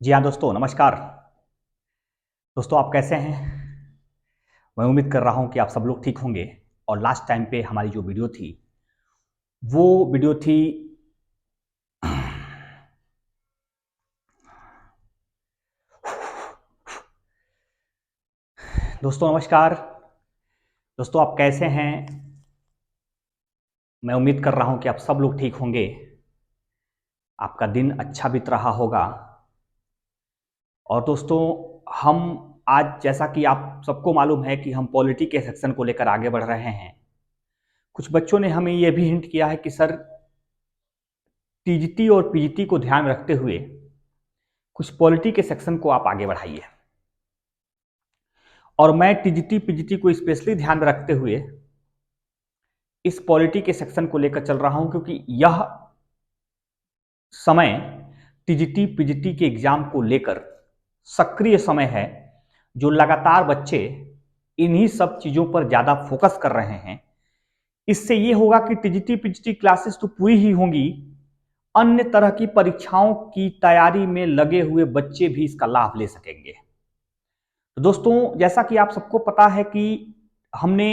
जी हाँ दोस्तों, नमस्कार। दोस्तों, आप कैसे हैं? मैं उम्मीद कर रहा हूं कि आप सब लोग ठीक होंगे। और लास्ट टाइम पे हमारी जो वीडियो थी वो वीडियो थी दोस्तों नमस्कार। दोस्तों, आप कैसे हैं? मैं उम्मीद कर रहा हूं कि आप सब लोग ठीक होंगे। आपका दिन अच्छा बीत रहा होगा। और दोस्तों, हम आज, जैसा कि आप सबको मालूम है कि हम पॉलिटी के सेक्शन को लेकर आगे बढ़ रहे हैं। कुछ बच्चों ने हमें यह भी हिंट किया है कि सर, टीजीटी और पीजीटी को ध्यान में रखते हुए कुछ पॉलिटी के सेक्शन को आप आगे बढ़ाइए। और मैं टीजीटी पीजीटी को स्पेशली ध्यान में रखते हुए इस पॉलिटी के सेक्शन को लेकर चल रहा हूं, क्योंकि यह समय टीजीटी पीजीटी के एग्जाम को लेकर सक्रिय समय है, जो लगातार बच्चे इन्हीं सब चीजों पर ज्यादा फोकस कर रहे हैं। इससे यह होगा कि टीजीटी पीजीटी क्लासेस तो पूरी ही होंगी, अन्य तरह की परीक्षाओं की तैयारी में लगे हुए बच्चे भी इसका लाभ ले सकेंगे। तो दोस्तों, जैसा कि आप सबको पता है कि हमने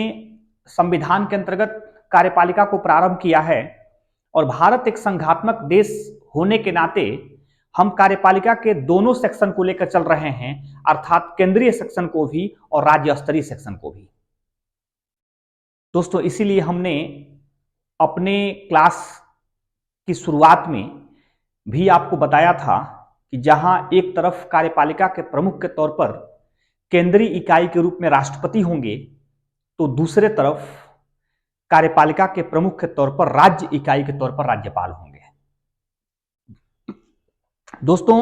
संविधान के अंतर्गत कार्यपालिका को प्रारंभ किया है, और भारत एक संघात्मक देश होने के नाते हम कार्यपालिका के दोनों सेक्शन को लेकर चल रहे हैं, अर्थात केंद्रीय सेक्शन को भी और राज्य स्तरीय सेक्शन को भी। दोस्तों, इसीलिए हमने अपने क्लास की शुरुआत में भी आपको बताया था कि जहां एक तरफ कार्यपालिका के प्रमुख के तौर पर केंद्रीय इकाई के रूप में राष्ट्रपति होंगे, तो दूसरे तरफ कार्यपालिका के प्रमुख के तौर पर राज्य इकाई के तौर पर राज्यपाल होंगे। दोस्तों,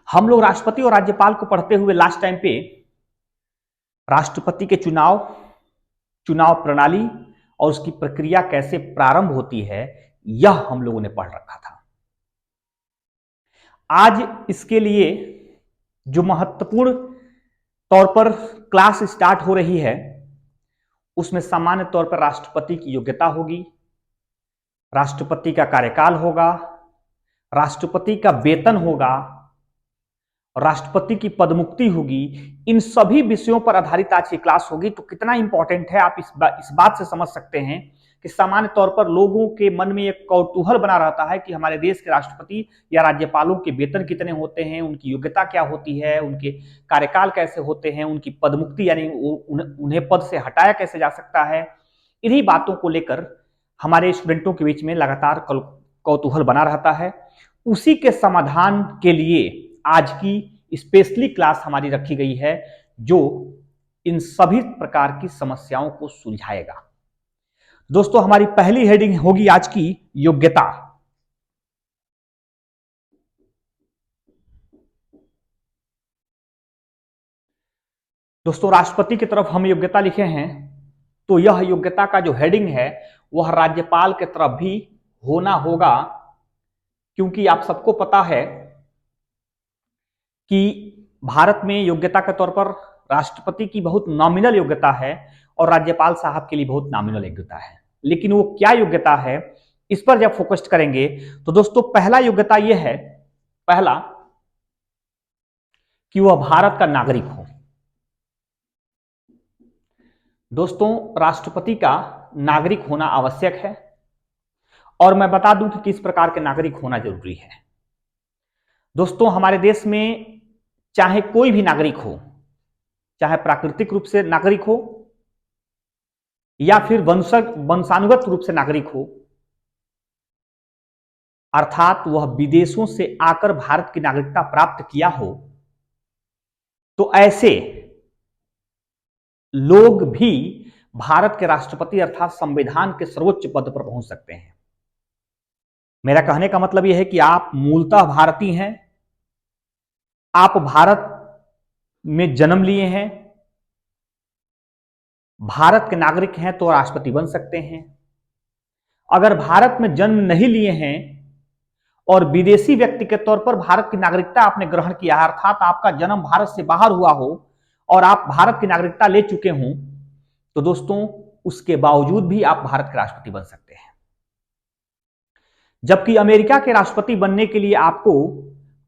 हम लोग राष्ट्रपति और राज्यपाल को पढ़ते हुए लास्ट टाइम पे राष्ट्रपति के चुनाव प्रणाली और उसकी प्रक्रिया कैसे प्रारंभ होती है, यह हम लोगों ने पढ़ रखा था। आज इसके लिए जो महत्वपूर्ण तौर पर क्लास स्टार्ट हो रही है, उसमें सामान्य तौर पर राष्ट्रपति की योग्यता होगी, राष्ट्रपति का कार्यकाल होगा, राष्ट्रपति का वेतन होगा, राष्ट्रपति की पदमुक्ति होगी। इन सभी विषयों पर आधारित आज की क्लास होगी। तो कितना इंपॉर्टेंट है, आप इस बात से समझ सकते हैं कि सामान्य तौर पर लोगों के मन में एक कौतूहल बना रहता है कि हमारे देश के राष्ट्रपति या राज्यपालों के वेतन कितने होते हैं, उनकी योग्यता क्या होती है, उनके कार्यकाल कैसे होते हैं, उनकी पदमुक्ति यानी उन्हें पद से हटाया कैसे जा सकता है। इन्हीं बातों को लेकर हमारे स्टूडेंटों के बीच में लगातार कौतूहल बना रहता है। उसी के समाधान के लिए आज की स्पेशली क्लास हमारी रखी गई है, जो इन सभी प्रकार की समस्याओं को सुलझाएगा। दोस्तों, हमारी पहली हेडिंग होगी आज की योग्यता। दोस्तों, राष्ट्रपति की तरफ हम योग्यता लिखे हैं, तो यह योग्यता का जो हेडिंग है वह राज्यपाल की तरफ भी होना होगा, क्योंकि आप सबको पता है कि भारत में योग्यता के तौर पर राष्ट्रपति की बहुत नॉमिनल योग्यता है और राज्यपाल साहब के लिए बहुत नॉमिनल योग्यता है। लेकिन वो क्या योग्यता है, इस पर जब फोकस करेंगे तो दोस्तों, पहला योग्यता यह है, पहला, कि वह भारत का नागरिक हो। दोस्तों, राष्ट्रपति का नागरिक होना आवश्यक है, और मैं बता दूं कि किस प्रकार के नागरिक होना जरूरी है। दोस्तों, हमारे देश में चाहे कोई भी नागरिक हो, चाहे प्राकृतिक रूप से नागरिक हो या फिर वंशानुगत रूप से नागरिक हो, अर्थात वह विदेशों से आकर भारत की नागरिकता प्राप्त किया हो, तो ऐसे लोग भी भारत के राष्ट्रपति अर्थात संविधान के सर्वोच्च पद पर पहुंच सकते हैं। मेरा कहने का मतलब यह है कि आप मूलतः भारतीय हैं, आप भारत में जन्म लिए हैं, भारत के नागरिक हैं, तो राष्ट्रपति बन सकते हैं। अगर भारत में जन्म नहीं लिए हैं और विदेशी व्यक्ति के तौर पर भारत की नागरिकता आपने ग्रहण किया है, अर्थात आपका जन्म भारत से बाहर हुआ हो और आप भारत की नागरिकता ले चुके हों, तो दोस्तों, उसके बावजूद भी आप भारत के राष्ट्रपति बन सकते हैं। जबकि अमेरिका के राष्ट्रपति बनने के लिए आपको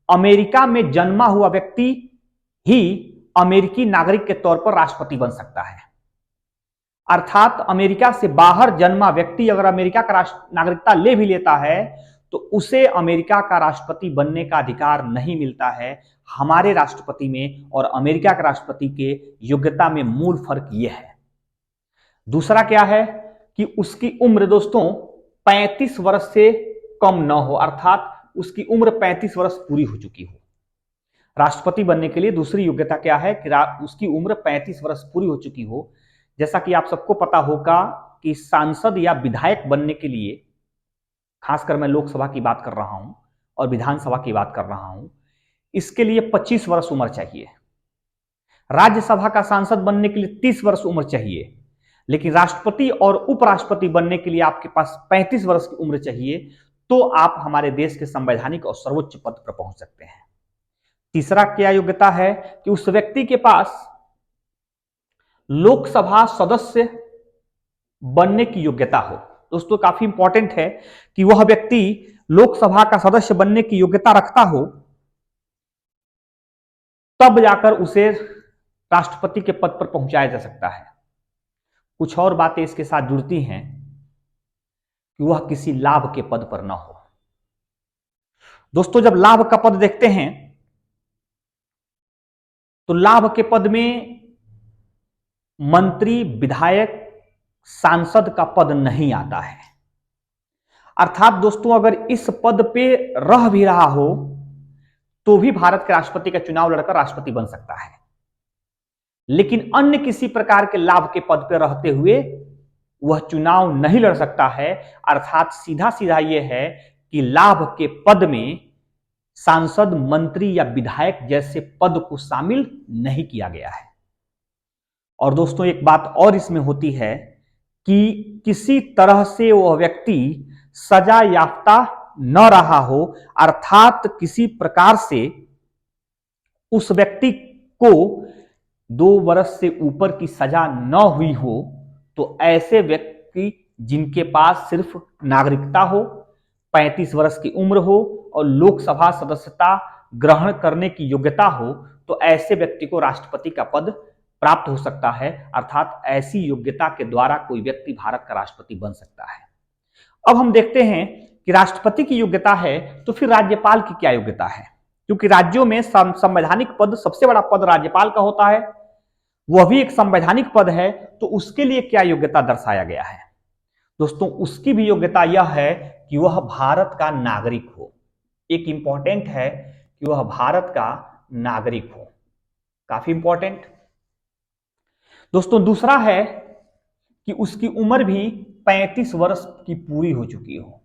अमेरिका में जन्मा हुआ व्यक्ति ही अमेरिकी नागरिक के तौर पर राष्ट्रपति बन सकता है। अर्थात अमेरिका से बाहर जन्मा व्यक्ति अगर अमेरिका का नागरिकता ले भी लेता है तो उसे अमेरिका का राष्ट्रपति बनने का अधिकार नहीं मिलता है। हमारे राष्ट्रपति में और अमेरिका के राष्ट्रपति के योग्यता में मूल फर्क यह है। दूसरा क्या है कि उसकी उम्र दोस्तों 35 वर्ष से कम न हो, अर्थात उसकी उम्र 35 वर्ष पूरी हो चुकी हो। राष्ट्रपति बनने के लिए दूसरी योग्यता क्या है कि उसकी उम्र 35 वर्ष पूरी हो चुकी हो। जैसा कि आप सबको पता होगा कि सांसद या विधायक बनने के लिए, खासकर मैं लोकसभा की बात कर रहा हूं और विधानसभा की बात कर रहा हूं, इसके लिए 25 वर्ष उम्र चाहिए। राज्यसभा का सांसद बनने के लिए 30 वर्ष उम्र चाहिए, लेकिन राष्ट्रपति और उपराष्ट्रपति बनने के लिए आपके पास 35 वर्ष की उम्र चाहिए, तो आप हमारे देश के संवैधानिक और सर्वोच्च पद पर पहुंच सकते हैं। तीसरा क्या योग्यता है कि उस व्यक्ति के पास लोकसभा सदस्य बनने की योग्यता हो। दोस्तों काफी इंपॉर्टेंट है कि वह व्यक्ति लोकसभा का सदस्य बनने की योग्यता रखता हो, तब जाकर उसे राष्ट्रपति के पद पर पहुंचाया जा सकता है। कुछ और बातें इसके साथ जुड़ती हैं कि वह किसी लाभ के पद पर न हो। दोस्तों जब लाभ का पद देखते हैं तो लाभ के पद में मंत्री, विधायक, सांसद का पद नहीं आता है। अर्थात दोस्तों अगर इस पद पे रह भी रहा हो तो भी भारत के राष्ट्रपति का चुनाव लड़कर राष्ट्रपति बन सकता है, लेकिन अन्य किसी प्रकार के लाभ के पद पर रहते हुए वह चुनाव नहीं लड़ सकता है। अर्थात सीधा सीधा यह है कि लाभ के पद में सांसद, मंत्री या विधायक जैसे पद को शामिल नहीं किया गया है। और दोस्तों एक बात और इसमें होती है कि किसी तरह से वह व्यक्ति सजा याफ्ता न रहा हो, अर्थात किसी प्रकार से उस व्यक्ति को 2 वर्ष से ऊपर की सजा न हुई हो, तो ऐसे व्यक्ति जिनके पास सिर्फ नागरिकता हो, 35 वर्ष की उम्र हो और लोकसभा सदस्यता ग्रहण करने की योग्यता हो, तो ऐसे व्यक्ति को राष्ट्रपति का पद प्राप्त हो सकता है। अर्थात ऐसी योग्यता के द्वारा कोई व्यक्ति भारत का राष्ट्रपति बन सकता है। अब हम देखते हैं कि राष्ट्रपति की योग्यता है तो फिर राज्यपाल की क्या योग्यता है, क्योंकि राज्यों में संवैधानिक पद, सबसे बड़ा पद राज्यपाल का होता है, वह भी एक संवैधानिक पद है, तो उसके लिए क्या योग्यता दर्शाया गया है। दोस्तों उसकी भी योग्यता यह है कि वह भारत का नागरिक हो। एक इंपॉर्टेंट है कि वह भारत का नागरिक हो, काफी इंपॉर्टेंट। दोस्तों दूसरा है कि उसकी उम्र भी 35 वर्ष की पूरी हो चुकी हो।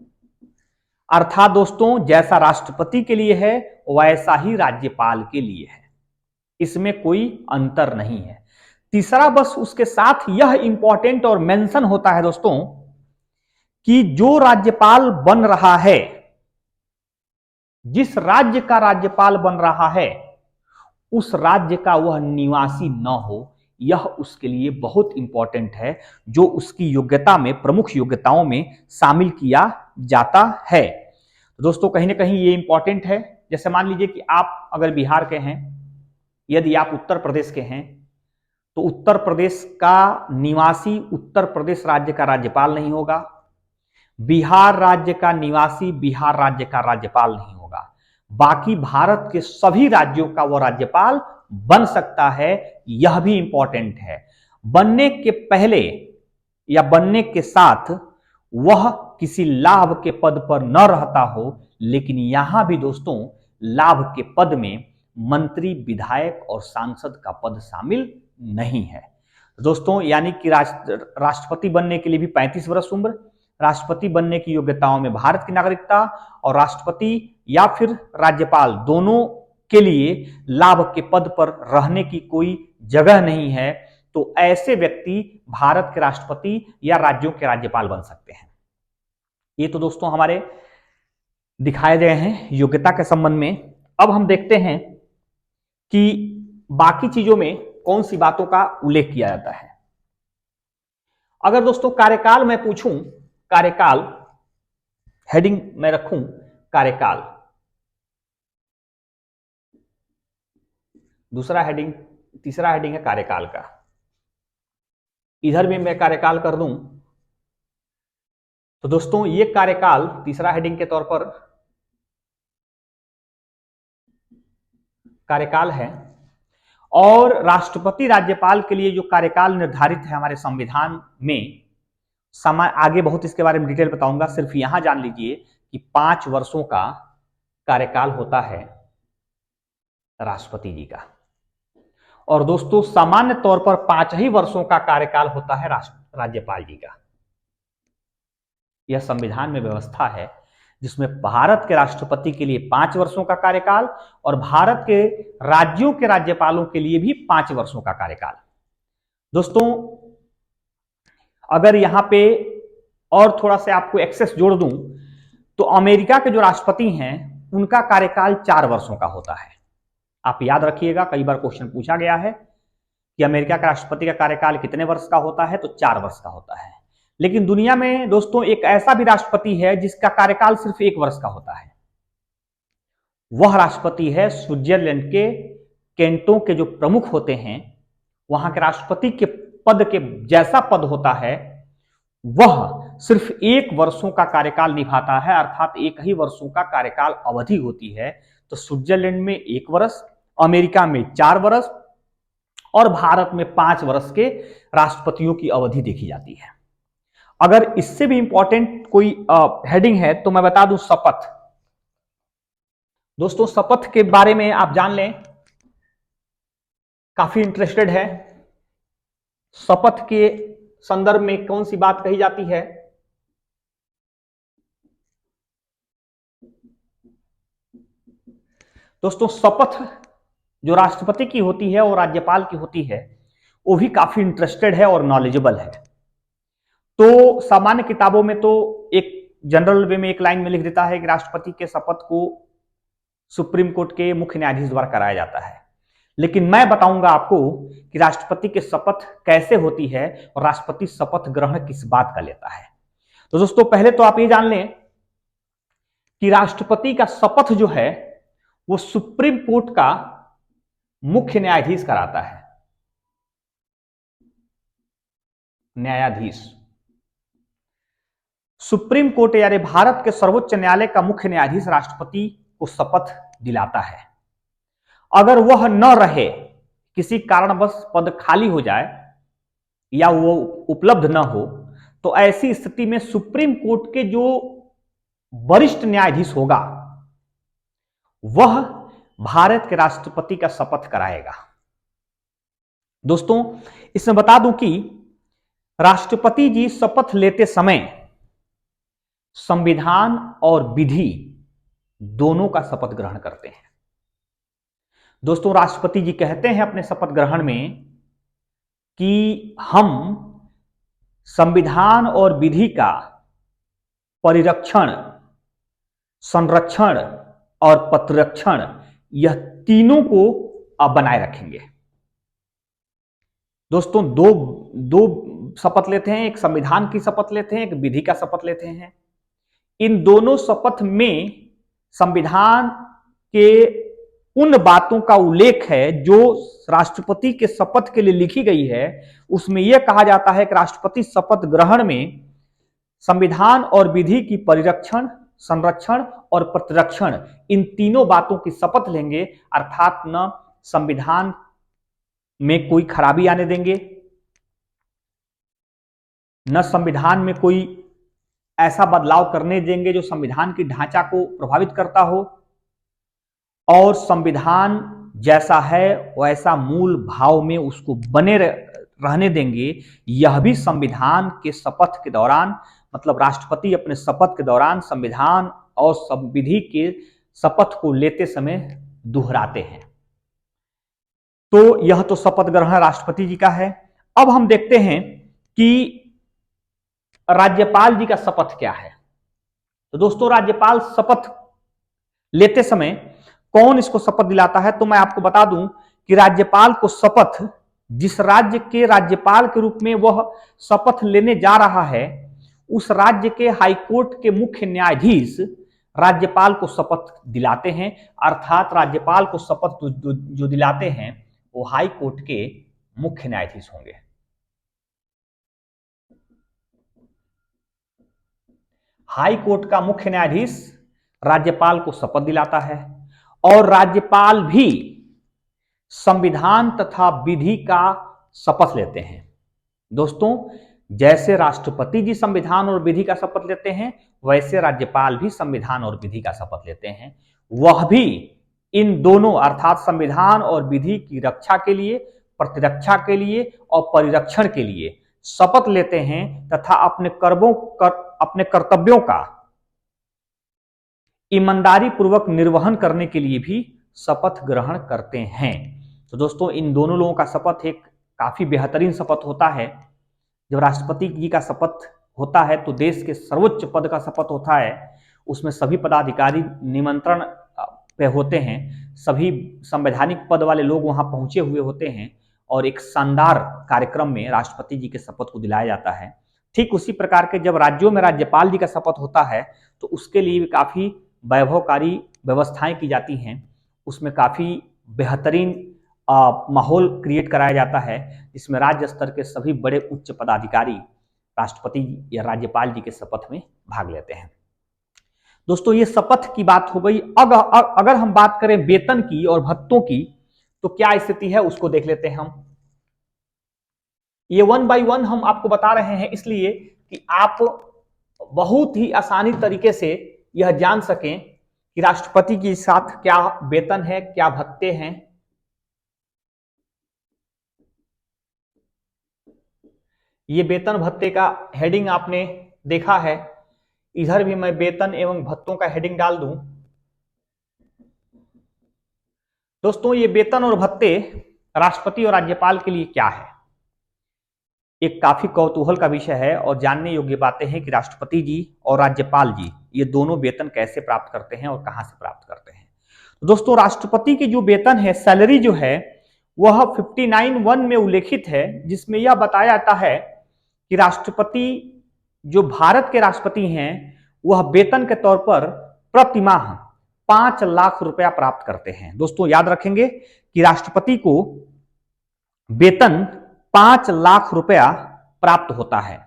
अर्थात दोस्तों जैसा राष्ट्रपति के लिए है वैसा ही राज्यपाल के लिए है, इसमें कोई अंतर नहीं है। तीसरा बस उसके साथ यह इंपॉर्टेंट और मेंशन होता है दोस्तों कि जो राज्यपाल बन रहा है, जिस राज्य का राज्यपाल बन रहा है, उस राज्य का वह निवासी न हो। यह उसके लिए बहुत इंपॉर्टेंट है, जो उसकी योग्यता में, प्रमुख योग्यताओं में शामिल किया जाता है। दोस्तों कहीं ना कहीं ये इंपॉर्टेंट है। जैसे मान लीजिए कि आप अगर बिहार के हैं, यदि आप उत्तर प्रदेश के हैं, तो उत्तर प्रदेश का निवासी उत्तर प्रदेश राज्य का राज्यपाल नहीं होगा, बिहार राज्य का निवासी बिहार राज्य का राज्यपाल नहीं होगा, बाकी भारत के सभी राज्यों का वह राज्यपाल बन सकता है। यह भी इंपॉर्टेंट है। बनने के पहले या बनने के साथ वह किसी लाभ के पद पर न रहता हो, लेकिन यहां भी दोस्तों लाभ के पद में मंत्री, विधायक और सांसद का पद शामिल नहीं है। दोस्तों यानी कि राष्ट्रपति बनने के लिए भी 35 वर्ष उम्र, राष्ट्रपति बनने की योग्यताओं में भारत की नागरिकता, और राष्ट्रपति या फिर राज्यपाल दोनों के लिए लाभ के पद पर रहने की कोई जगह नहीं है, तो ऐसे व्यक्ति भारत के राष्ट्रपति या राज्यों के राज्यपाल बन सकते हैं। ये तो दोस्तों हमारे दिखाए गए हैं योग्यता के संबंध में। अब हम देखते हैं कि बाकी चीजों में कौन सी बातों का उल्लेख किया जाता है। अगर दोस्तों कार्यकाल मैं पूछूं, कार्यकाल हेडिंग मैं रखूं कार्यकाल। दूसरा हेडिंग, तीसरा हेडिंग है कार्यकाल का। इधर भी मैं कार्यकाल कर दूं तो दोस्तों ये कार्यकाल तीसरा हेडिंग के तौर पर कार्यकाल है। और राष्ट्रपति राज्यपाल के लिए जो कार्यकाल निर्धारित है हमारे संविधान में, आगे बहुत इसके बारे में डिटेल बताऊंगा, सिर्फ यहां जान लीजिए कि 5 वर्षों का कार्यकाल होता है राष्ट्रपति जी का। और दोस्तों सामान्य तौर पर 5 ही वर्षों का कार्यकाल होता है राज्यपाल जी का। यह संविधान में व्यवस्था है जिसमें भारत के राष्ट्रपति के लिए 5 वर्षों का कार्यकाल और भारत के राज्यों के राज्यपालों के लिए भी 5 वर्षों का कार्यकाल। दोस्तों अगर यहां पे और थोड़ा सा आपको एक्सेस जोड़ दूं तो अमेरिका के जो राष्ट्रपति हैं उनका कार्यकाल 4 वर्षों का होता है। आप याद रखिएगा, कई बार क्वेश्चन पूछा गया है कि अमेरिका के राष्ट्रपति का कार्यकाल कितने वर्ष का होता है, तो 4 वर्ष का होता है। लेकिन दुनिया में दोस्तों एक ऐसा भी राष्ट्रपति है जिसका कार्यकाल सिर्फ 1 वर्ष का होता है। वह राष्ट्रपति है स्विट्जरलैंड के कैंटों के जो प्रमुख होते हैं, वहां के राष्ट्रपति के पद के जैसा पद होता है, वह सिर्फ 1 वर्षों का कार्यकाल निभाता है, अर्थात 1 ही वर्षों का कार्यकाल अवधि होती है। तो स्विट्जरलैंड में 1 वर्ष, अमेरिका में 4 वर्ष और भारत में 5 वर्ष के राष्ट्रपतियों की अवधि देखी जाती है। अगर इससे भी इंपॉर्टेंट कोई हेडिंग है तो मैं बता दूं शपथ। दोस्तों शपथ के बारे में आप जान लें, काफी इंटरेस्टेड है। शपथ के संदर्भ में कौन सी बात कही जाती है? दोस्तों शपथ जो राष्ट्रपति की होती है और राज्यपाल की होती है वो भी काफी इंटरेस्टेड है और नॉलेजेबल है। तो सामान्य किताबों में तो एक जनरल वे में एक लाइन में लिख देता है कि राष्ट्रपति के शपथ को सुप्रीम कोर्ट के मुख्य न्यायाधीश द्वारा कराया जाता है। लेकिन मैं बताऊंगा आपको कि राष्ट्रपति की शपथ कैसे होती है और राष्ट्रपति शपथ ग्रहण किस बात का लेता है। तो दोस्तों पहले तो आप ये जान लें कि राष्ट्रपति का शपथ जो है वो सुप्रीम कोर्ट का मुख्य न्यायाधीश कराता है। न्यायाधीश सुप्रीम कोर्ट यानी भारत के सर्वोच्च न्यायालय का मुख्य न्यायाधीश राष्ट्रपति को शपथ दिलाता है। अगर वह न रहे, किसी कारणवश पद खाली हो जाए या वो उपलब्ध न हो, तो ऐसी स्थिति में सुप्रीम कोर्ट के जो वरिष्ठ न्यायाधीश होगा वह भारत के राष्ट्रपति का शपथ कराएगा। दोस्तों इसमें बता दूं कि राष्ट्रपति जी शपथ लेते समय संविधान और विधि दोनों का शपथ ग्रहण करते हैं। दोस्तों राष्ट्रपति जी कहते हैं अपने शपथ ग्रहण में कि हम संविधान और विधि का परिरक्षण, संरक्षण और प्रतिरक्षण, यह तीनों को बनाए रखेंगे। दोस्तों दो शपथ लेते हैं, एक संविधान की शपथ लेते हैं, एक विधि का शपथ लेते हैं। इन दोनों शपथ में संविधान के उन बातों का उल्लेख है जो राष्ट्रपति के शपथ के लिए लिखी गई है। उसमें यह कहा जाता है कि राष्ट्रपति शपथ ग्रहण में संविधान और विधि की परिरक्षण, संरक्षण और प्रतिरक्षण, इन तीनों बातों की शपथ लेंगे, अर्थात न संविधान में कोई खराबी आने देंगे, न संविधान में कोई ऐसा बदलाव करने देंगे जो संविधान की ढांचा को प्रभावित करता हो, और संविधान जैसा है वैसा मूल भाव में उसको बने रहने देंगे। यह भी संविधान के शपथ के दौरान, मतलब राष्ट्रपति अपने शपथ के दौरान संविधान और संविधि के शपथ को लेते समय दोहराते हैं। तो यह तो शपथ ग्रहण राष्ट्रपति जी का है। अब हम देखते हैं कि राज्यपाल जी का शपथ क्या है। तो दोस्तों राज्यपाल शपथ लेते समय कौन इसको शपथ दिलाता है, तो मैं आपको बता दूं कि राज्यपाल को शपथ जिस राज्य के राज्यपाल के रूप में वह शपथ लेने जा रहा है उस राज्य के हाईकोर्ट के मुख्य न्यायाधीश राज्यपाल को शपथ दिलाते हैं, अर्थात राज्यपाल को शपथ जो दिलाते हैं वो हाई कोर्ट के मुख्य न्यायाधीश होंगे। हाई कोर्ट का मुख्य न्यायाधीश राज्यपाल को शपथ दिलाता है और राज्यपाल भी संविधान तथा विधि का शपथ लेते हैं। दोस्तों, जैसे राष्ट्रपति जी संविधान और विधि का शपथ लेते हैं, वैसे राज्यपाल भी संविधान और विधि का शपथ लेते हैं। वह भी इन दोनों अर्थात संविधान और विधि की रक्षा के लिए, प्रतिरक्षा के लिए और परिरक्षण के लिए शपथ लेते हैं तथा अपने कर्तव्यों का ईमानदारी पूर्वक निर्वहन करने के लिए भी शपथ ग्रहण करते हैं। तो दोस्तों, इन दोनों लोगों का शपथ एक काफी बेहतरीन शपथ होता है। जब राष्ट्रपति जी का शपथ होता है तो देश के सर्वोच्च पद का शपथ होता है, उसमें सभी पदाधिकारी निमंत्रण पे होते हैं, सभी संवैधानिक पद वाले लोग वहां पहुंचे हुए होते हैं और एक शानदार कार्यक्रम में राष्ट्रपति जी के शपथ को दिलाया जाता है। ठीक उसी प्रकार के जब राज्यों में राज्यपाल जी का शपथ होता है तो उसके लिए भी काफी वैभवकारी व्यवस्थाएं की जाती हैं, उसमें काफी बेहतरीन माहौल क्रिएट कराया जाता है जिसमें राज्य स्तर के सभी बड़े उच्च पदाधिकारी राष्ट्रपति या राज्यपाल जी के शपथ में भाग लेते हैं। दोस्तों, ये शपथ की बात हो गई। अगर हम बात करें वेतन की और भत्तों की तो क्या स्थिति है उसको देख लेते हैं हम। ये 1 बाय 1 हम आपको बता रहे हैं इसलिए कि आप बहुत ही आसानी तरीके से यह जान सकें कि राष्ट्रपति के साथ क्या वेतन है, क्या भत्ते हैं। ये वेतन भत्ते का हेडिंग आपने देखा है, इधर भी मैं वेतन एवं भत्तों का हेडिंग डाल दूं। दोस्तों, ये वेतन और भत्ते राष्ट्रपति और राज्यपाल के लिए क्या है, एक काफी कौतूहल का विषय है और जानने योग्य बातें हैं कि राष्ट्रपति जी और राज्यपाल जी ये दोनों वेतन कैसे प्राप्त करते हैं और कहां से प्राप्त करते हैं। तो दोस्तों, राष्ट्रपति की जो वेतन है, सैलरी जो है, वह 59(1) में उल्लेखित है, जिसमें यह बताया जाता है कि राष्ट्रपति जो भारत के राष्ट्रपति हैं वह वेतन के तौर पर प्रति माह 5 लाख रुपया प्राप्त करते हैं। दोस्तों, याद रखेंगे कि राष्ट्रपति को वेतन 5 लाख रुपया प्राप्त होता है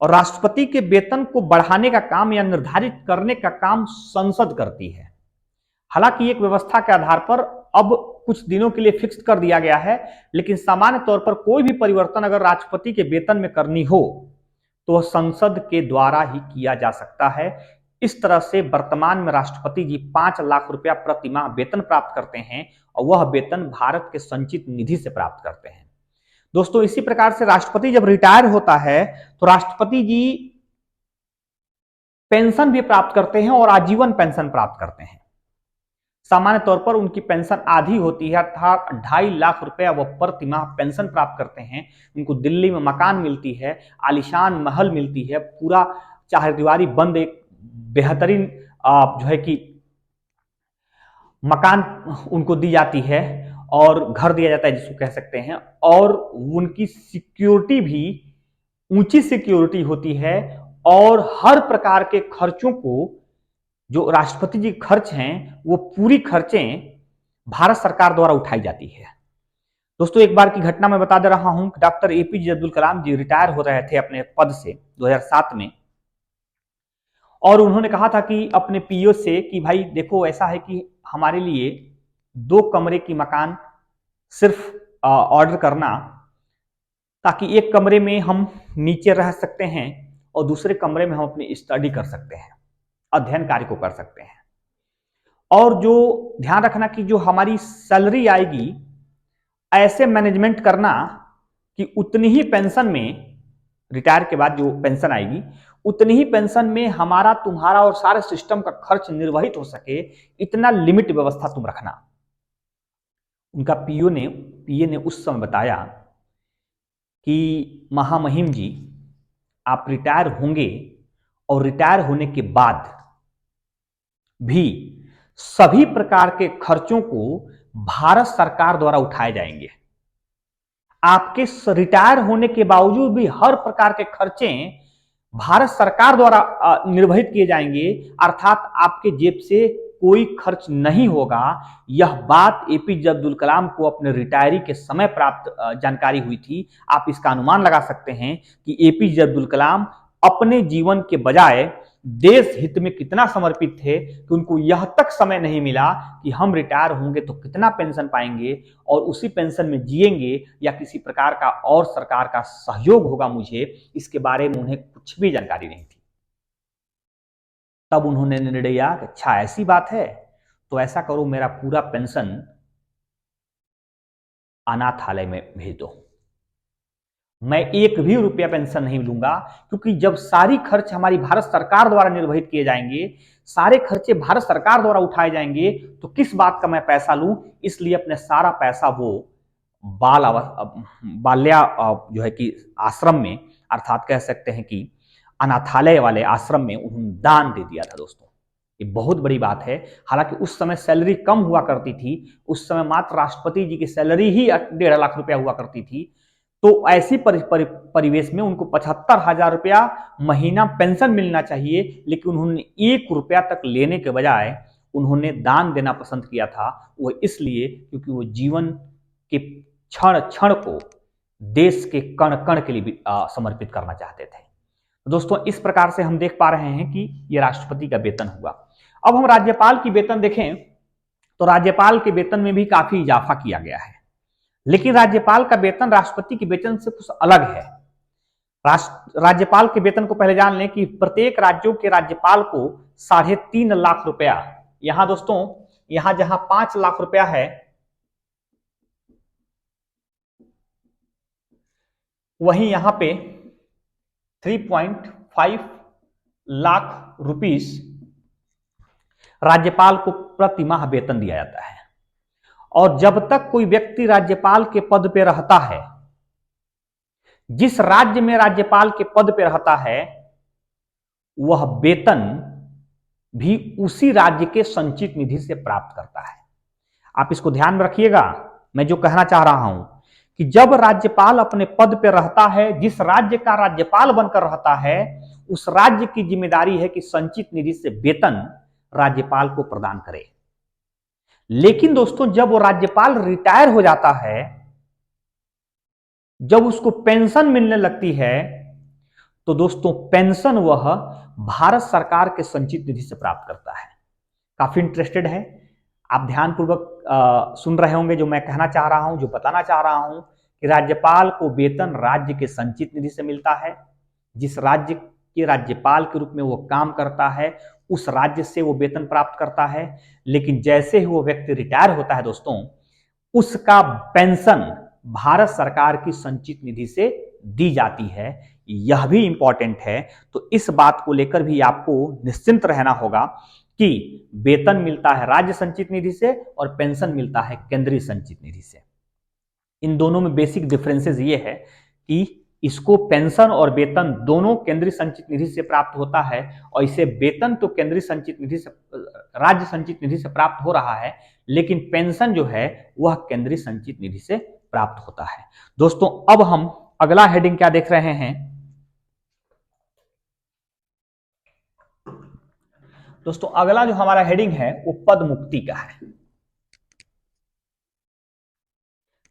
और राष्ट्रपति के वेतन को बढ़ाने का काम या निर्धारित करने का काम संसद करती है। हालांकि एक व्यवस्था के आधार पर अब कुछ दिनों के लिए फिक्स कर दिया गया है, लेकिन सामान्य तौर पर कोई भी परिवर्तन अगर राष्ट्रपति के वेतन में करनी हो तो वह संसद के द्वारा ही किया जा सकता है। इस तरह से वर्तमान में राष्ट्रपति जी 5 लाख रुपया प्रति माह वेतन प्राप्त करते हैं और वह वेतन भारत के संचित निधि से प्राप्त करते हैं। दोस्तों, इसी प्रकार से राष्ट्रपति जब रिटायर होता है तो राष्ट्रपति जी पेंशन भी प्राप्त करते हैं और आजीवन पेंशन प्राप्त करते हैं। सामान्य तौर पर उनकी पेंशन आधी होती है, अर्थात 2.5 लाख रुपया वह प्रति माह पेंशन प्राप्त करते हैं। उनको दिल्ली में मकान मिलती है, आलीशान महल मिलती है, पूरा चारदीवारी बंद एक बेहतरीन जो है कि मकान उनको दी जाती है और घर दिया जाता है जिसको कह सकते हैं, और उनकी सिक्योरिटी भी ऊंची सिक्योरिटी होती है और हर प्रकार के खर्चों को, जो राष्ट्रपति जी खर्च हैं, वो पूरी खर्चें भारत सरकार द्वारा उठाई जाती है। दोस्तों, एक बार की घटना मैं बता दे रहा हूं कि डॉक्टर APJ अब्दुल कलाम जी रिटायर हो रहे थे अपने पद से 2007 में, और उन्होंने कहा था कि अपने PO से कि भाई देखो, ऐसा है कि हमारे लिए 2 कमरे की मकान सिर्फ ऑर्डर करना, ताकि एक कमरे में हम नीचे रह सकते हैं और दूसरे कमरे में हम अपनी स्टडी कर सकते हैं, अध्ययन कार्य को कर सकते हैं। और जो ध्यान रखना कि जो हमारी सैलरी आएगी, ऐसे मैनेजमेंट करना कि उतनी ही पेंशन में, रिटायर के बाद जो पेंशन आएगी उतनी ही पेंशन में हमारा, तुम्हारा और सारे सिस्टम का खर्च निर्वहित हो सके, इतना लिमिट व्यवस्था तुम रखना। उनका PA ने उस समय बताया कि महामहिम जी, आप रिटायर होंगे और रिटायर होने के बाद भी सभी प्रकार के खर्चों को भारत सरकार द्वारा उठाए जाएंगे। आपके रिटायर होने के बावजूद भी हर प्रकार के खर्चे भारत सरकार द्वारा निर्वहित किए जाएंगे, अर्थात आपके जेब से कोई खर्च नहीं होगा। यह बात एपीजे अब्दुल कलाम को अपने रिटायरी के समय प्राप्त जानकारी हुई थी। आप इसका अनुमान लगा सकते हैं कि एपीजे अब्दुल कलाम अपने जीवन के बजाय देश हित में कितना समर्पित थे कि उनको यह तक समय नहीं मिला कि हम रिटायर होंगे तो कितना पेंशन पाएंगे और उसी पेंशन में जिएंगे या किसी प्रकार का और सरकार का सहयोग होगा मुझे, इसके बारे में उन्हें कुछ भी जानकारी नहीं थी। तब उन्होंने निर्णय लिया कि अच्छा ऐसी बात है तो ऐसा करो, मेरा पूरा पेंशन अनाथालय में भेज दो, मैं एक भी रुपया पेंशन नहीं लूंगा, क्योंकि जब सारी खर्च हमारी भारत सरकार द्वारा निर्वहित किए जाएंगे, सारे खर्चे भारत सरकार द्वारा उठाए जाएंगे, तो किस बात का मैं पैसा लूं। इसलिए अपने सारा पैसा वो बाल्या जो है कि आश्रम में, अर्थात कह सकते हैं कि अनाथालय वाले आश्रम में उन्होंने दान दे दिया था। दोस्तों ये बहुत बड़ी बात है। हालांकि उस समय सैलरी कम हुआ करती थी, उस समय मात्र राष्ट्रपति जी की सैलरी ही 1.5 लाख रुपया हुआ करती थी। तो ऐसी परिवेश में उनको 75,000 रुपया महीना पेंशन मिलना चाहिए, लेकिन उन्होंने 1 रुपया तक लेने के बजाय उन्होंने दान देना पसंद किया था। वो इसलिए क्योंकि वो जीवन के क्षण क्षण को देश के कण कण के लिए समर्पित करना चाहते थे। दोस्तों इस प्रकार से हम देख पा रहे हैं कि यह राष्ट्रपति का वेतन हुआ। अब हम राज्यपाल की वेतन देखें तो राज्यपाल के वेतन में भी काफी इजाफा किया गया है, लेकिन राज्यपाल का वेतन राष्ट्रपति के वेतन से कुछ अलग है। राज्यपाल के वेतन को पहले जान लें कि प्रत्येक राज्यों के राज्यपाल को 3.5 लाख रुपया, यहां दोस्तों यहां जहां 5 लाख रुपया है वहीं यहां पे 3.5 लाख रुपीस राज्यपाल को प्रति माह वेतन दिया जाता है। और जब तक कोई व्यक्ति राज्यपाल के पद पर रहता है, जिस राज्य में राज्यपाल के पद पर रहता है, वह वेतन भी उसी राज्य के संचित निधि से प्राप्त करता है। आप इसको ध्यान में रखिएगा। मैं जो कहना चाह रहा हूं कि जब राज्यपाल अपने पद पर रहता है, जिस राज्य का राज्यपाल बनकर रहता है, उस राज्य की जिम्मेदारी है कि संचित निधि से वेतन राज्यपाल को प्रदान करे। लेकिन दोस्तों जब वो राज्यपाल रिटायर हो जाता है, जब उसको पेंशन मिलने लगती है, तो दोस्तों पेंशन वह भारत सरकार के संचित निधि से प्राप्त करता है। काफी इंटरेस्टेड है, आप ध्यानपूर्वक सुन रहे होंगे जो मैं कहना चाह रहा हूं, जो बताना चाह रहा हूं कि राज्यपाल को वेतन राज्य के संचित निधि से मिलता है। जिस राज्य के राज्यपाल के रूप में वो काम करता है, उस राज्य से वो वेतन प्राप्त करता है। लेकिन जैसे ही वो व्यक्ति रिटायर होता है दोस्तों, उसका पेंशन भारत सरकार की संचित निधि से दी जाती है। यह भी इंपॉर्टेंट है। तो इस बात को लेकर भी आपको निश्चिंत रहना होगा कि वेतन मिलता है राज्य संचित निधि से और पेंशन मिलता है केंद्रीय संचित निधि से। इन दोनों में बेसिक डिफरेंसेस ये है कि इसको पेंशन और वेतन दोनों केंद्रीय संचित निधि से प्राप्त होता है, और इसे वेतन तो केंद्रीय संचित निधि से, राज्य संचित निधि से प्राप्त हो रहा है, लेकिन पेंशन जो है वह केंद्रीय संचित निधि से प्राप्त होता है। दोस्तों अब हम अगला हेडिंग क्या देख रहे हैं। दोस्तों अगला जो हमारा हेडिंग है वो पद मुक्ति का है।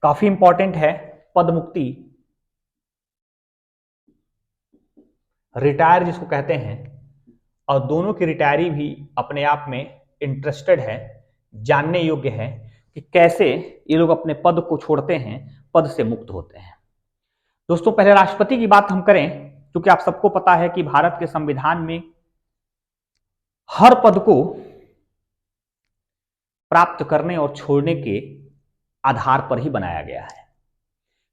काफी इंपॉर्टेंट है पद मुक्ति, रिटायर जिसको कहते हैं, और दोनों की रिटायरी भी अपने आप में इंटरेस्टेड है, जानने योग्य है कि कैसे ये लोग अपने पद को छोड़ते हैं, पद से मुक्त होते हैं। दोस्तों पहले राष्ट्रपति की बात हम करें, क्योंकि आप सबको पता है कि भारत के संविधान में हर पद को प्राप्त करने और छोड़ने के आधार पर ही बनाया गया है।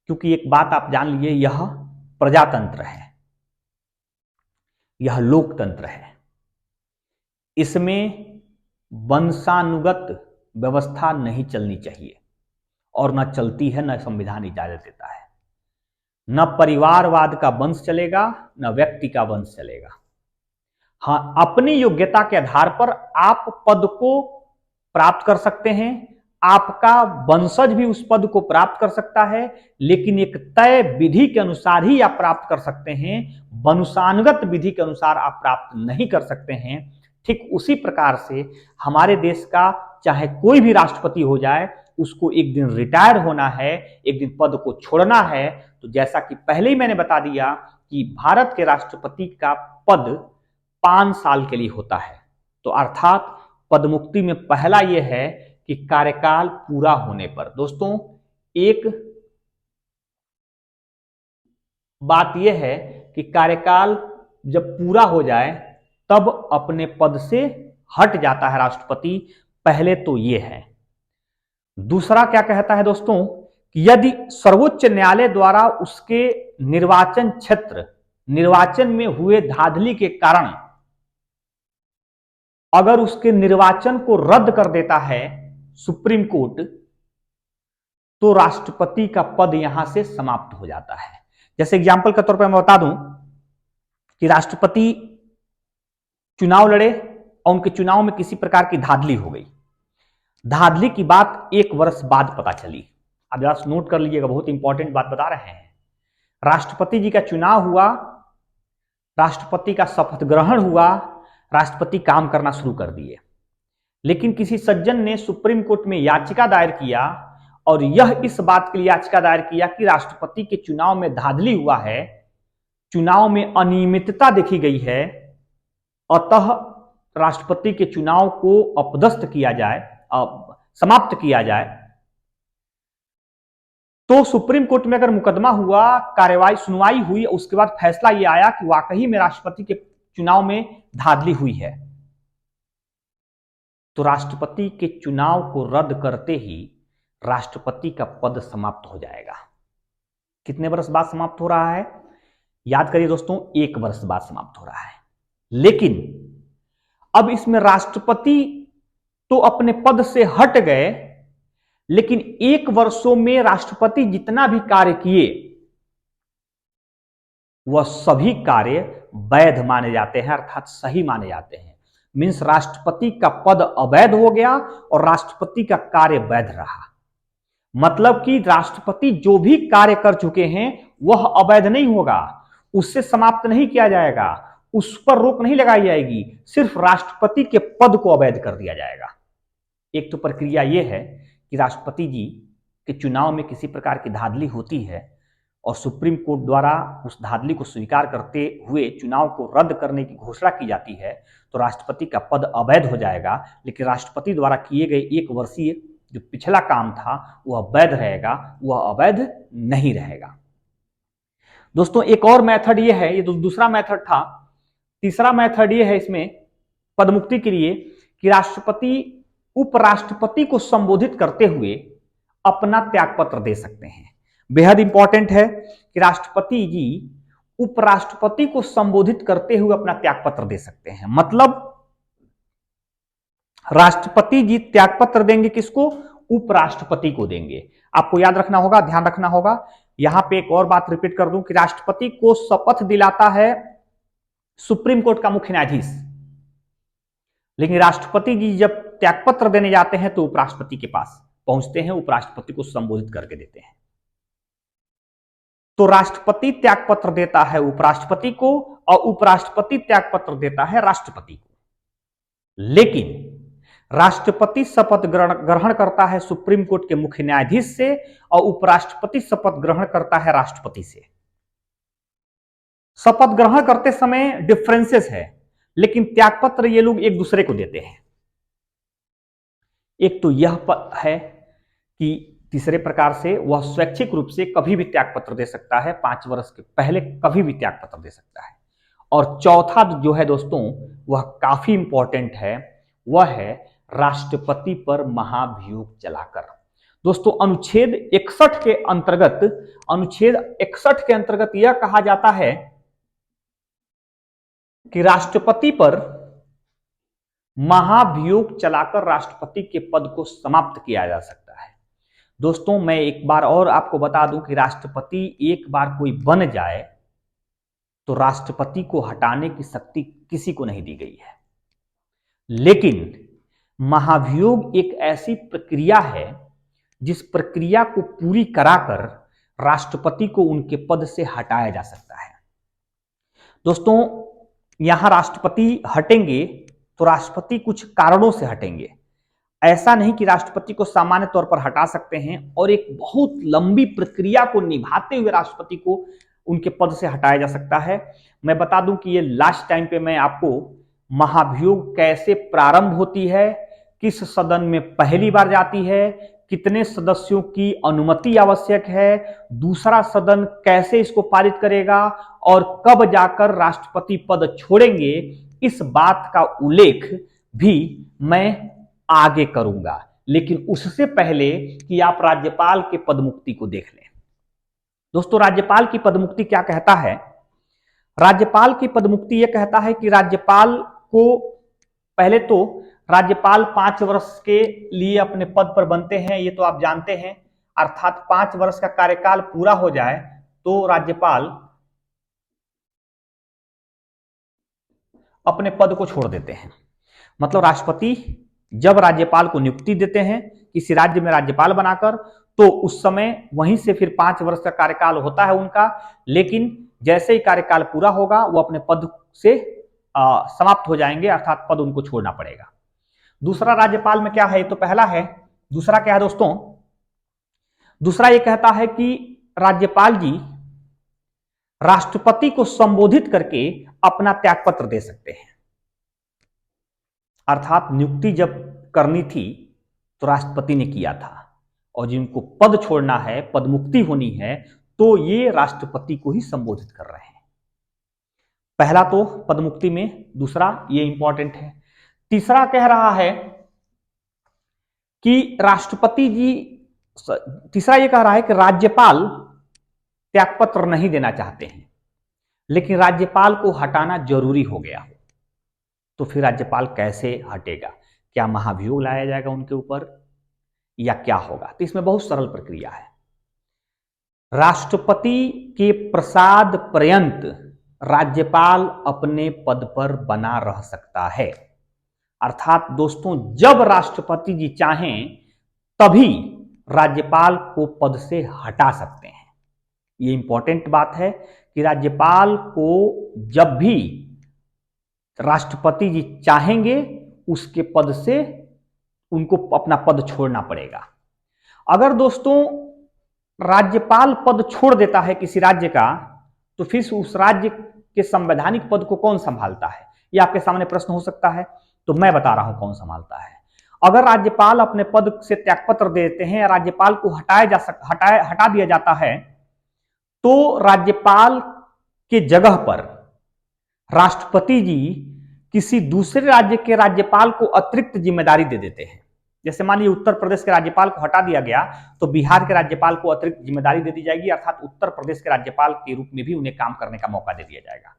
क्योंकि एक बात आप जान लीजिए, यह प्रजातंत्र है, यह लोकतंत्र है। इसमें वंशानुगत व्यवस्था नहीं चलनी चाहिए, और न चलती है, न संविधान इजाजत देता है। न परिवारवाद का वंश चलेगा, न व्यक्ति का वंश चलेगा। हाँ, अपनी योग्यता के आधार पर आप पद को प्राप्त कर सकते हैं, आपका वंशज भी उस पद को प्राप्त कर सकता है, लेकिन एक तय विधि के अनुसार ही आप प्राप्त कर सकते हैं, वंशानुगत विधि के अनुसार आप प्राप्त नहीं कर सकते हैं। ठीक उसी प्रकार से हमारे देश का चाहे कोई भी राष्ट्रपति हो जाए, उसको एक दिन रिटायर होना है, एक दिन पद को छोड़ना है। तो जैसा कि पहले ही मैंने बता दिया कि भारत के राष्ट्रपति का पद 5 साल के लिए होता है। तो अर्थात पदमुक्ति में पहला यह है कि कार्यकाल पूरा होने पर। दोस्तों, एक बात यह है कि कार्यकाल जब पूरा हो जाए तब अपने पद से हट जाता है राष्ट्रपति, पहले तो यह है। दूसरा क्या कहता है दोस्तों कि यदि सर्वोच्च न्यायालय द्वारा उसके निर्वाचन क्षेत्र निर्वाचन में हुए धांधली के कारण अगर उसके निर्वाचन को रद्द कर देता है सुप्रीम कोर्ट, तो राष्ट्रपति का पद यहां से समाप्त हो जाता है। जैसे एग्जांपल के तौर पर मैं बता दूं कि राष्ट्रपति चुनाव लड़े और उनके चुनाव में किसी प्रकार की धांधली हो गई। धांधली की बात 1 वर्ष बाद पता चली। अब जरा नोट कर लीजिएगा, बहुत इंपॉर्टेंट बात बता रहे हैं। राष्ट्रपति जी का चुनाव हुआ, राष्ट्रपति का शपथ ग्रहण हुआ, राष्ट्रपति काम करना शुरू कर दिए, लेकिन किसी सज्जन ने सुप्रीम कोर्ट में याचिका दायर किया और यह इस बात के लिए याचिका दायर किया कि राष्ट्रपति के चुनाव में धांधली हुआ है, चुनाव में अनियमितता देखी गई है, अतः राष्ट्रपति के चुनाव को अपदस्थ किया जाए, समाप्त किया जाए। तो सुप्रीम कोर्ट में अगर मुकदमा हुआ, कार्यवाही सुनवाई हुई, उसके बाद फैसला यह आया कि वाकई में राष्ट्रपति के चुनाव में धांधली हुई है, तो राष्ट्रपति के चुनाव को रद्द करते ही राष्ट्रपति का पद समाप्त हो जाएगा। कितने वर्ष बाद समाप्त हो रहा है? याद करिए दोस्तों, 1 वर्ष बाद समाप्त हो रहा है। लेकिन अब इसमें राष्ट्रपति तो अपने पद से हट गए, लेकिन 1 वर्षों में राष्ट्रपति जितना भी कार्य किए वह सभी कार्य वैध माने जाते हैं, अर्थात सही माने जाते हैं। मींस राष्ट्रपति का पद अवैध हो गया और राष्ट्रपति का कार्य वैध रहा। मतलब कि राष्ट्रपति जो भी कार्य कर चुके हैं वह अवैध नहीं होगा, उससे समाप्त नहीं किया जाएगा, उस पर रोक नहीं लगाई जाएगी, सिर्फ राष्ट्रपति के पद को अवैध कर दिया जाएगा। एक तो प्रक्रिया यह है कि राष्ट्रपति जी के चुनाव में किसी प्रकार की धांधली होती है और सुप्रीम कोर्ट द्वारा उस धांधली को स्वीकार करते हुए चुनाव को रद्द करने की घोषणा की जाती है, तो राष्ट्रपति का पद अवैध हो जाएगा, लेकिन राष्ट्रपति द्वारा किए गए 1 वर्षीय जो पिछला काम था वह वैध रहेगा, वह अवैध नहीं रहेगा। दोस्तों, एक और मेथड यह है, ये दूसरा मेथड था। तीसरा मेथड यह है इसमें पदमुक्ति के लिए कि राष्ट्रपति उपराष्ट्रपति को संबोधित करते हुए अपना त्यागपत्र दे सकते हैं। बेहद इंपॉर्टेंट है कि राष्ट्रपति जी उपराष्ट्रपति को संबोधित करते हुए अपना त्यागपत्र दे सकते हैं। मतलब राष्ट्रपति जी त्यागपत्र देंगे किसको? उपराष्ट्रपति को देंगे। आपको याद रखना होगा, ध्यान रखना होगा। यहां पे एक और बात रिपीट कर दूं कि राष्ट्रपति को शपथ दिलाता है सुप्रीम कोर्ट का मुख्य न्यायाधीश, लेकिन राष्ट्रपति जी जब त्यागपत्र देने जाते हैं तो उपराष्ट्रपति के पास पहुंचते हैं, उपराष्ट्रपति को संबोधित करके देते हैं। तो राष्ट्रपति त्यागपत्र देता है उपराष्ट्रपति को और उपराष्ट्रपति त्यागपत्र देता है राष्ट्रपति को। लेकिन राष्ट्रपति शपथ ग्रहण करता है सुप्रीम कोर्ट के मुख्य न्यायाधीश से और उपराष्ट्रपति शपथ ग्रहण करता है राष्ट्रपति से। शपथ ग्रहण करते समय डिफरेंसेस है, लेकिन त्यागपत्र ये लोग एक दूसरे को देते हैं। एक तो यह है कि तीसरे प्रकार से वह स्वैच्छिक रूप से कभी भी त्यागपत्र दे सकता है, 5 वर्ष के पहले कभी भी त्यागपत्र दे सकता है। और चौथा जो है दोस्तों वह काफी इंपॉर्टेंट है, वह है राष्ट्रपति पर महाभियोग चलाकर। दोस्तों, अनुच्छेद 61 के अंतर्गत यह कहा जाता है कि राष्ट्रपति पर महाभियोग चलाकर राष्ट्रपति के पद को समाप्त किया जा सकता है। दोस्तों, मैं एक बार और आपको बता दूं कि राष्ट्रपति एक बार कोई बन जाए तो राष्ट्रपति को हटाने की शक्ति किसी को नहीं दी गई है, लेकिन महाभियोग एक ऐसी प्रक्रिया है जिस प्रक्रिया को पूरी कराकर राष्ट्रपति को उनके पद से हटाया जा सकता है। दोस्तों, यहां राष्ट्रपति हटेंगे तो राष्ट्रपति कुछ कारणों से हटेंगे। ऐसा नहीं कि राष्ट्रपति को सामान्य तौर पर हटा सकते हैं और एक बहुत लंबी प्रक्रिया को निभाते हुए राष्ट्रपति को उनके पद से हटाया जा सकता है। मैं बता दूं कि ये लास्ट टाइम पे मैं आपको महाभियोग कैसे प्रारंभ होती है, किस सदन में पहली बार जाती है, कितने सदस्यों की अनुमति आवश्यक है, दूसरा सदन कैसे इसको पारित करेगा और कब जाकर राष्ट्रपति पद छोड़ेंगे, इस बात का उल्लेख भी मैं आगे करूंगा। लेकिन उससे पहले कि आप राज्यपाल के पदमुक्ति को देख लें। दोस्तों, राज्यपाल की पदमुक्ति क्या कहता है? राज्यपाल की पदमुक्ति यह कहता है कि राज्यपाल को पहले तो राज्यपाल 5 वर्ष के लिए अपने पद पर बनते हैं, ये तो आप जानते हैं। अर्थात 5 वर्ष का कार्यकाल पूरा हो जाए तो राज्यपाल अपने पद को छोड़ देते हैं। मतलब राष्ट्रपति जब राज्यपाल को नियुक्ति देते हैं किसी राज्य में राज्यपाल बनाकर, तो उस समय वहीं से फिर 5 वर्ष का कार्यकाल होता है उनका। लेकिन जैसे ही कार्यकाल पूरा होगा वो अपने पद से समाप्त हो जाएंगे, अर्थात पद उनको छोड़ना पड़ेगा। दूसरा राज्यपाल में क्या है, तो पहला है। दूसरा क्या है दोस्तों? दूसरा ये कहता है कि राज्यपाल जी राष्ट्रपति को संबोधित करके अपना त्यागपत्र दे सकते हैं। अर्थात नियुक्ति जब करनी थी तो राष्ट्रपति ने किया था और जिनको पद छोड़ना है, पदमुक्ति होनी है, तो ये राष्ट्रपति को ही संबोधित कर रहे हैं। पहला तो पदमुक्ति में, दूसरा ये इंपॉर्टेंट है। तीसरा कह रहा है कि राष्ट्रपति जी, तीसरा ये कह रहा है कि राज्यपाल त्यागपत्र नहीं देना चाहते हैं लेकिन राज्यपाल को हटाना जरूरी हो गया हो, तो फिर राज्यपाल कैसे हटेगा? क्या महाभियोग लाया जाएगा उनके ऊपर या क्या होगा? तो इसमें बहुत सरल प्रक्रिया है। राष्ट्रपति के प्रसाद पर्यंत राज्यपाल अपने पद पर बना रह सकता है। अर्थात दोस्तों, जब राष्ट्रपति जी चाहें तभी राज्यपाल को पद से हटा सकते हैं। ये इंपॉर्टेंट बात है कि राज्यपाल को जब भी राष्ट्रपति जी चाहेंगे उसके पद से उनको अपना पद छोड़ना पड़ेगा। अगर दोस्तों राज्यपाल पद छोड़ देता है किसी राज्य का, तो फिर उस राज्य के संवैधानिक पद को कौन संभालता है? यह आपके सामने प्रश्न हो सकता है, तो मैं बता रहा हूं कौन संभालता है। अगर राज्यपाल अपने पद से त्यागपत्र देते हैं, राज्यपाल को हटा दिया जाता है, तो राज्यपाल के जगह पर राष्ट्रपति जी किसी दूसरे राज्य के राज्यपाल को अतिरिक्त जिम्मेदारी दे देते हैं। जैसे मान लीजिए उत्तर प्रदेश के राज्यपाल को हटा दिया गया, तो बिहार के राज्यपाल को अतिरिक्त जिम्मेदारी दे दी जाएगी, अर्थात उत्तर प्रदेश के राज्यपाल के रूप में भी उन्हें काम करने का मौका दे दिया जाएगा।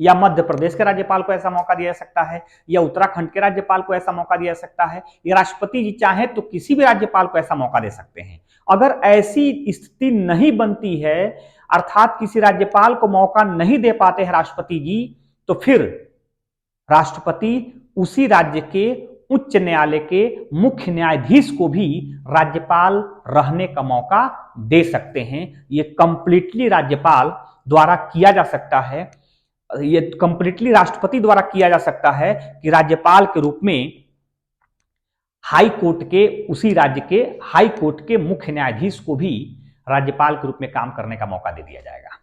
या मध्य प्रदेश के राज्यपाल को ऐसा मौका दिया जा सकता है, या उत्तराखंड के राज्यपाल को ऐसा मौका दिया जा सकता है, या राष्ट्रपति जी चाहे तो किसी भी राज्यपाल को ऐसा मौका दे सकते हैं। अगर ऐसी स्थिति नहीं बनती है, अर्थात किसी राज्यपाल को मौका नहीं दे पाते हैं राष्ट्रपति जी, तो फिर राष्ट्रपति उसी राज्य के उच्च न्यायालय के मुख्य न्यायाधीश को भी राज्यपाल रहने का मौका दे सकते हैं। ये कंप्लीटली राज्यपाल द्वारा किया जा सकता है, ये कंप्लीटली राष्ट्रपति द्वारा किया जा सकता है कि राज्यपाल के रूप में हाई कोर्ट के, उसी राज्य के हाई कोर्ट के मुख्य न्यायाधीश को भी राज्यपाल के रूप में काम करने का मौका दे दिया जाएगा।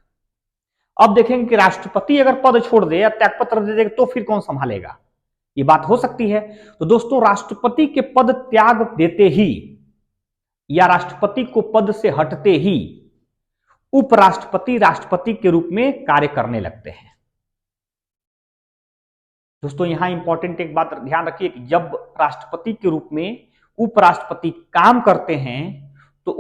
अब देखेंगे कि राष्ट्रपति अगर पद छोड़ दे या त्यागपत्र दे दे तो फिर कौन संभालेगा? ये बात हो सकती है। तो दोस्तों, राष्ट्रपति के पद त्याग देते ही या राष्ट्रपति को पद से हटते ही उपराष्ट्रपति राष्ट्रपति के रूप में कार्य करने लगते हैं। दोस्तों, यहां इंपॉर्टेंट एक बात ध्यान रखिए कि जब राष्ट्रपति के रूप में उपराष्ट्रपति काम करते हैं तो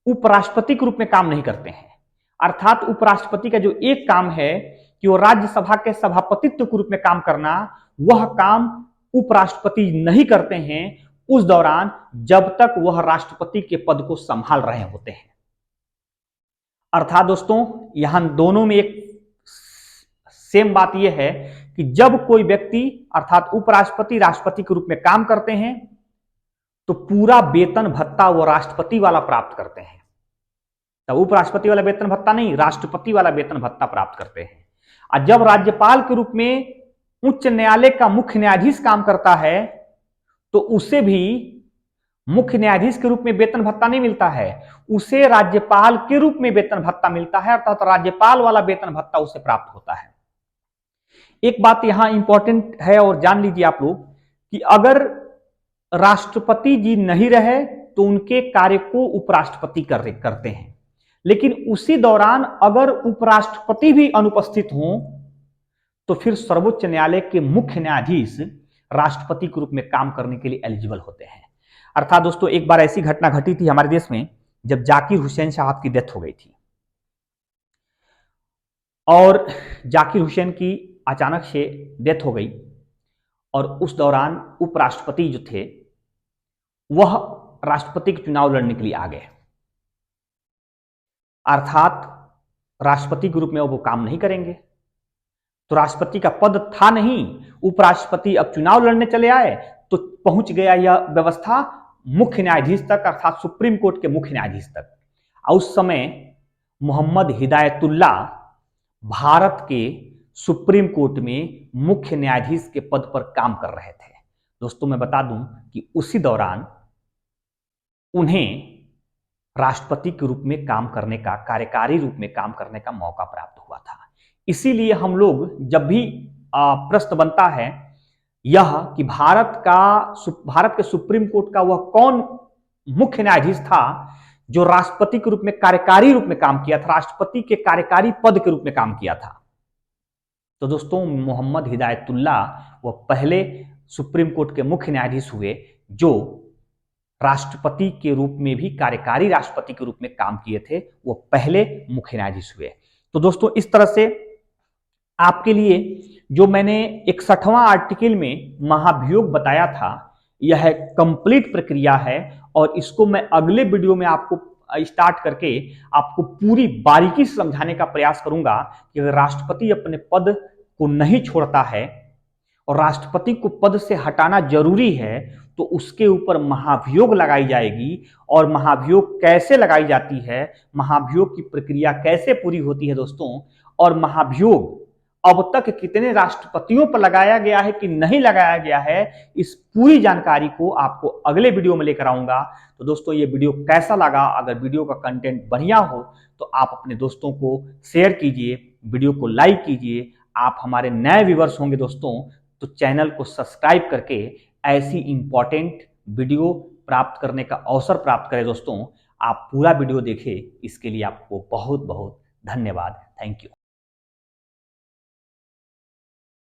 उपराष्ट्रपति के रूप में काम नहीं करते हैं। अर्थात उपराष्ट्रपति का जो एक काम है कि वो राज्यसभा के सभापतित्व के रूप में काम करना, वह काम उपराष्ट्रपति नहीं करते हैं उस दौरान जब तक वह राष्ट्रपति के पद को संभाल रहे होते हैं। अर्थात दोस्तों, यहां दोनों में एक सेम बात यह है कि जब कोई व्यक्ति अर्थात उपराष्ट्रपति राष्ट्रपति के रूप में काम करते हैं तो पूरा वेतन भत्ता वो राष्ट्रपति वाला प्राप्त करते हैं। तब उपराष्ट्रपति वाला वेतन भत्ता नहीं, राष्ट्रपति वाला वेतन भत्ता प्राप्त करते हैं। और जब राज्यपाल के रूप में उच्च न्यायालय का मुख्य न्यायाधीश काम करता है तो उसे भी मुख्य न्यायाधीश के रूप में वेतन भत्ता नहीं मिलता है, उसे राज्यपाल के रूप में वेतन भत्ता मिलता है, अर्थात राज्यपाल वाला वेतन भत्ता उसे प्राप्त होता है। एक बात यहां इंपॉर्टेंट है और जान लीजिए आप लोग कि अगर राष्ट्रपति जी नहीं रहे तो उनके कार्य को उपराष्ट्रपति करते हैं, लेकिन उसी दौरान अगर उपराष्ट्रपति भी अनुपस्थित हों तो फिर सर्वोच्च न्यायालय के मुख्य न्यायाधीश राष्ट्रपति के रूप में काम करने के लिए एलिजिबल होते हैं। अर्थात दोस्तों एक बार ऐसी घटना घटी थी हमारे देश में जब जाकिर हुसैन साहब की डेथ हो गई थी और जाकिर हुसैन की अचानक से डेथ हो गई और उस दौरान उपराष्ट्रपति जो थे वह राष्ट्रपति के चुनाव लड़ने के लिए आ गए। अर्थात राष्ट्रपति के रूप में वो काम नहीं करेंगे, तो राष्ट्रपति का पद था नहीं, उपराष्ट्रपति अब चुनाव लड़ने चले आए तो पहुंच गया यह व्यवस्था मुख्य न्यायाधीश तक, अर्थात सुप्रीम कोर्ट के मुख्य न्यायाधीश तक। और उस समय मोहम्मद हिदायतुल्ला भारत के सुप्रीम कोर्ट में मुख्य न्यायाधीश के पद पर काम कर रहे थे। दोस्तों मैं बता दूं कि उसी दौरान उन्हें राष्ट्रपति के रूप में काम करने का, कार्यकारी रूप में काम करने का मौका प्राप्त हुआ था। इसीलिए हम लोग जब भी प्रश्न बनता है यह कि भारत के सुप्रीम कोर्ट का वह कौन मुख्य न्यायाधीश था जो राष्ट्रपति के रूप में कार्यकारी रूप में काम किया था, राष्ट्रपति के कार्यकारी पद के रूप में काम किया था, तो दोस्तों मोहम्मद हिदायतुल्ला वह पहले सुप्रीम कोर्ट के मुख्य न्यायाधीश हुए जो राष्ट्रपति के रूप में भी, कार्यकारी राष्ट्रपति के रूप में काम किए थे, वो पहले मुख्य न्यायाधीश हुए। तो दोस्तों इस तरह से आपके लिए जो मैंने 61वां आर्टिकल में महाभियोग बताया था यह कंप्लीट प्रक्रिया है और इसको मैं अगले वीडियो में आपको स्टार्ट करके आपको पूरी बारीकी से समझाने का प्रयास करूंगा कि अगर राष्ट्रपति अपने पद को नहीं छोड़ता है और राष्ट्रपति को पद से हटाना जरूरी है तो उसके ऊपर महाभियोग लगाई जाएगी। और महाभियोग कैसे लगाई जाती है, महाभियोग की प्रक्रिया कैसे पूरी होती है दोस्तों, और महाभियोग अब तक कितने राष्ट्रपतियों पर लगाया गया है कि नहीं लगाया गया है, इस पूरी जानकारी को आपको अगले वीडियो में लेकर आऊंगा। तो दोस्तों ये वीडियो कैसा लगा, अगर वीडियो का कंटेंट बढ़िया हो तो आप अपने दोस्तों को शेयर कीजिए, वीडियो को लाइक कीजिए। आप हमारे नए व्यूअर्स होंगे दोस्तों तो चैनल को सब्सक्राइब करके ऐसी इंपॉर्टेंट वीडियो प्राप्त करने का अवसर प्राप्त करें। दोस्तों आप पूरा वीडियो देखें, इसके लिए आपको बहुत बहुत धन्यवाद। Thank you.